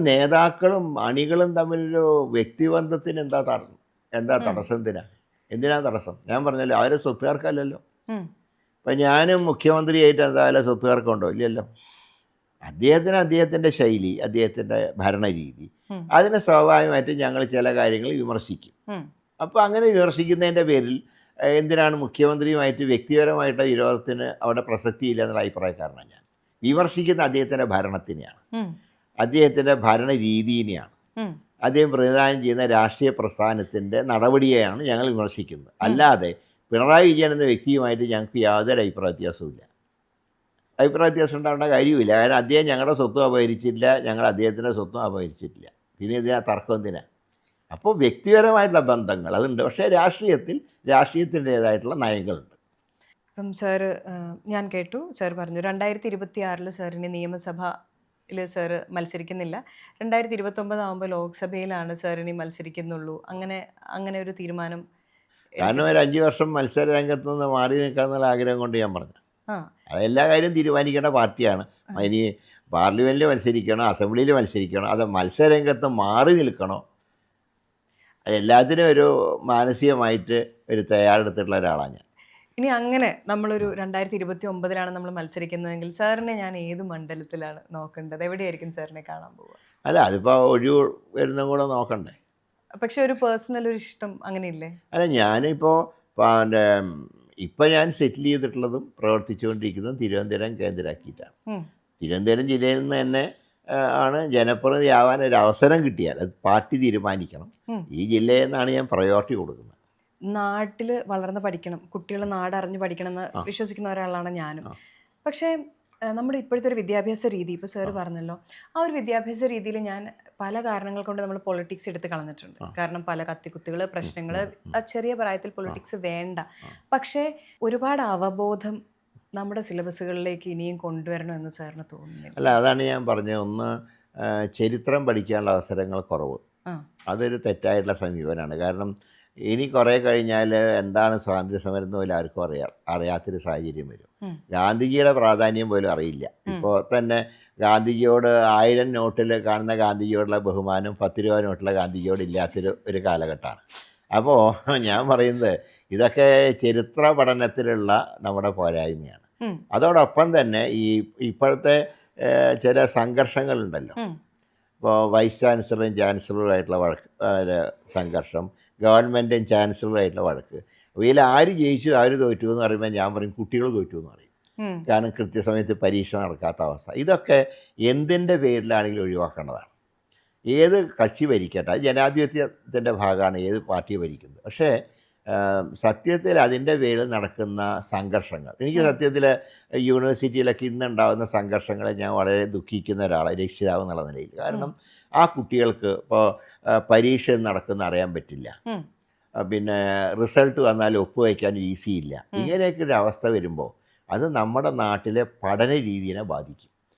നേതാക്കളും അണികളും തമ്മിലൊരു വ്യക്തിബന്ധത്തിന് എന്താ തടസ്സം? എന്തിനാ തടസ്സം? ഞാൻ പറഞ്ഞല്ലോ, അവരെ സ്വത്തുകാർക്കല്ലല്ലോ. ഇപ്പം ഞാനും മുഖ്യമന്ത്രിയായിട്ട് എന്തായാലും സ്വത്തുകാർക്കുണ്ടോ? ഇല്ലല്ലോ. അദ്ദേഹത്തിൻ്റെ ശൈലി, അദ്ദേഹത്തിൻ്റെ ഭരണരീതി, അതിനെ സ്വാഭാവികമായിട്ടും ഞങ്ങൾ ചില കാര്യങ്ങൾ വിമർശിക്കും. അപ്പോൾ അങ്ങനെ വിമർശിക്കുന്നതിൻ്റെ പേരിൽ എന്തിനാണ് മുഖ്യമന്ത്രിയുമായിട്ട് വ്യക്തിപരമായിട്ട് വിരോധത്തിന് അവിടെ പ്രസക്തിയില്ല എന്നുള്ള അഭിപ്രായക്കാരനാണ് ഞാൻ. വിമർശിക്കുന്ന അദ്ദേഹത്തിൻ്റെ ഭരണത്തിനെയാണ്, അദ്ദേഹത്തിൻ്റെ ഭരണരീതിയെയാണ്, അദ്ദേഹം പ്രതിദാനം ചെയ്യുന്ന രാഷ്ട്രീയ പ്രസ്ഥാനത്തിൻ്റെ നടപടിയെയാണ് ഞങ്ങൾ വിമർശിക്കുന്നത്. അല്ലാതെ പിണറായി വിജയൻ എന്ന വ്യക്തിയുമായിട്ട് ഞങ്ങൾക്ക് യാതൊരു അഭിപ്രായ വ്യത്യാസവുമില്ല. അഭിപ്രായ വ്യത്യാസം ഉണ്ടാവേണ്ട കാര്യമില്ല. കാരണം അദ്ദേഹം ഞങ്ങളുടെ സ്വത്തും അപഹരിച്ചിട്ടില്ല, ഞങ്ങൾ അദ്ദേഹത്തിൻ്റെ സ്വത്തും അപഹരിച്ചിട്ടില്ല. പിന്നെ ഇതിനാ തർക്കം എന്തിനാ? അപ്പോൾ വ്യക്തിപരമായിട്ടുള്ള ബന്ധങ്ങൾ അതുണ്ട്, പക്ഷേ രാഷ്ട്രീയത്തിൻ്റേതായിട്ടുള്ള നയങ്ങളുണ്ട്. ഇപ്പം സാറ്, ഞാൻ കേട്ടു സാർ പറഞ്ഞു 2026 സാറിന് നിയമസഭയിൽ സാറ് മത്സരിക്കുന്നില്ല, 2029 ആകുമ്പോൾ ലോക്സഭയിലാണ് സാറിനി മത്സരിക്കുന്നുള്ളൂ, അങ്ങനെ ഒരു തീരുമാനം. കാരണം ഒരു 5 വർഷം മത്സര രംഗത്തു നിന്ന് മാറി നിൽക്കാമെന്നുള്ള ആഗ്രഹം കൊണ്ട് ഞാൻ പറഞ്ഞു. അതെല്ലാ കാര്യം തീരുമാനിക്കേണ്ട പാർട്ടിയാണ്. ഇനി പാർലമെൻറ്റിൽ മത്സരിക്കണോ, അസംബ്ലിയിൽ മത്സരിക്കണോ, അത് മത്സരരംഗത്ത് മാറി നിൽക്കണോ, എല്ലാത്തിനും ഒരു മാനസികമായിട്ട് ഒരു തയ്യാറെടുത്തിട്ടുള്ള ഒരാളാണ് ഞാൻ. ഇനി അങ്ങനെ നമ്മളൊരു 2029 നമ്മൾ മത്സരിക്കുന്നതെങ്കിൽ സാറിനെ ഞാൻ ഏത് മണ്ഡലത്തിലാണ് നോക്കേണ്ടത്? എവിടെയായിരിക്കും സാറിനെ കാണാൻ പോവുക? അല്ല, അതിപ്പോൾ ഒഴിവ് വരുന്നതും കൂടെ നോക്കണ്ടേ. പക്ഷെ ഒരു പേഴ്സണൽ ഒരു ഇഷ്ടം അങ്ങനെയില്ലേ? അല്ല, ഞാനിപ്പോൾ ഇപ്പം ഞാൻ സെറ്റിൽ ചെയ്തിട്ടുള്ളതും പ്രവർത്തിച്ചുകൊണ്ടിരിക്കുന്നതും തിരുവനന്തപുരം കേന്ദ്രമാക്കിയിട്ടാണ്. തിരുവനന്തപുരം ജില്ലയിൽ നിന്ന് തന്നെ ആണ് ജനപ്രതിനിധിയാവാൻ ഒരു അവസരം കിട്ടിയാൽ അത് പാർട്ടി തീരുമാനിക്കണം. ഈ ജില്ലയിൽ നിന്നാണ് ഞാൻ പ്രയോറിറ്റി കൊടുക്കുന്നത്. നാട്ടിൽ വളർന്ന് പഠിക്കണം, കുട്ടികൾ നാടറിഞ്ഞ് പഠിക്കണം എന്ന് വിശ്വസിക്കുന്ന ഒരാളാണ് ഞാനും. പക്ഷേ നമ്മുടെ ഇപ്പോഴത്തെ ഒരു വിദ്യാഭ്യാസ രീതി, ഇപ്പോൾ സാറ് പറഞ്ഞല്ലോ, ആ ഒരു വിദ്യാഭ്യാസ രീതിയിൽ ഞാൻ പല കാരണങ്ങൾ കൊണ്ട് നമ്മൾ പൊളിറ്റിക്സ് എടുത്ത് കളഞ്ഞിട്ടുണ്ട്. കാരണം പല കത്തിക്കുത്തുകൾ, പ്രശ്നങ്ങൾ, ചെറിയ പ്രായത്തിൽ പൊളിറ്റിക്സ് വേണ്ട. പക്ഷേ ഒരുപാട് അവബോധം നമ്മുടെ സിലബസുകളിലേക്ക് ഇനിയും കൊണ്ടുവരണമെന്ന് സാറിന് തോന്നുന്നില്ല? അല്ല, അതാണ് ഞാൻ പറഞ്ഞത്. ഒന്ന്, ചരിത്രം പഠിക്കാനുള്ള അവസരങ്ങൾ കുറവ്. അതൊരു തെറ്റായിട്ടുള്ള സമീപനമാണ്. കാരണം ഇനി കുറേ കഴിഞ്ഞാൽ എന്താണ് സ്വാതന്ത്ര്യ സമരം എന്ന് പോലും ആർക്കും അറിയാത്തൊരു സാഹചര്യം വരും. ഗാന്ധിജിയുടെ പ്രാധാന്യം പോലും അറിയില്ല. ഇപ്പോൾ തന്നെ ഗാന്ധിജിയോട് 1000 നോട്ടിൽ കാണുന്ന ഗാന്ധിജിയോടുള്ള ബഹുമാനം 10 രൂപ നോട്ടിലെ ഗാന്ധിജിയോട് ഇല്ലാത്തൊരു കാലഘട്ടമാണ്. അപ്പോൾ ഞാൻ പറയുന്നത് ഇതൊക്കെ ചരിത്ര പഠനത്തിലുള്ള നമ്മുടെ പോരായ്മയാണ്. അതോടൊപ്പം തന്നെ ഇപ്പോഴത്തെ ചില സംഘർഷങ്ങളുണ്ടല്ലോ. ഇപ്പോൾ വൈസ് ചാൻസലറും ചാൻസലറുമായിട്ടുള്ള സംഘർഷം, ഗവൺമെൻറ്റും ചാൻസലറുമായിട്ടുള്ള വഴക്ക്, ഇതിൽ ആര് ജയിച്ചു ആര് തോറ്റു എന്ന് പറയുമ്പോൾ ഞാൻ പറയും കുട്ടികൾ തോറ്റു എന്ന് പറയും. കാരണം കൃത്യസമയത്ത് പരീക്ഷ നടക്കാത്ത അവസ്ഥ. ഇതൊക്കെ എന്തിൻ്റെ പേരിലാണെങ്കിലും ഒഴിവാക്കേണ്ടതാണ്. ഏത് കക്ഷി ഭരിക്കട്ടെ, അത് ജനാധിപത്യത്തിൻ്റെ ഭാഗമാണ് ഏത് പാർട്ടി ഭരിക്കുന്നത്. പക്ഷേ സത്യത്തിൽ അതിൻ്റെ പേരിൽ നടക്കുന്ന സംഘർഷങ്ങൾ, എനിക്ക് സത്യത്തിൽ യൂണിവേഴ്സിറ്റിയിലൊക്കെ ഇന്നുണ്ടാകുന്ന സംഘർഷങ്ങളെ ഞാൻ വളരെ ദുഃഖിക്കുന്ന ഒരാളാണ്, രക്ഷിതാവ് എന്നുള്ള നിലയിൽ. കാരണം ആ കുട്ടികൾക്ക് ഇപ്പോൾ പരീക്ഷ നടക്കുന്ന അറിയാൻ പറ്റില്ല, പിന്നെ റിസൾട്ട് വന്നാൽ ഒപ്പുവയ്ക്കാൻ ഈസിയില്ല. ഇങ്ങനെയൊക്കെ ഒരു അവസ്ഥ വരുമ്പോൾ അത് നമ്മുടെ നാട്ടിലെ പഠന രീതിയെ ബാധിക്കും.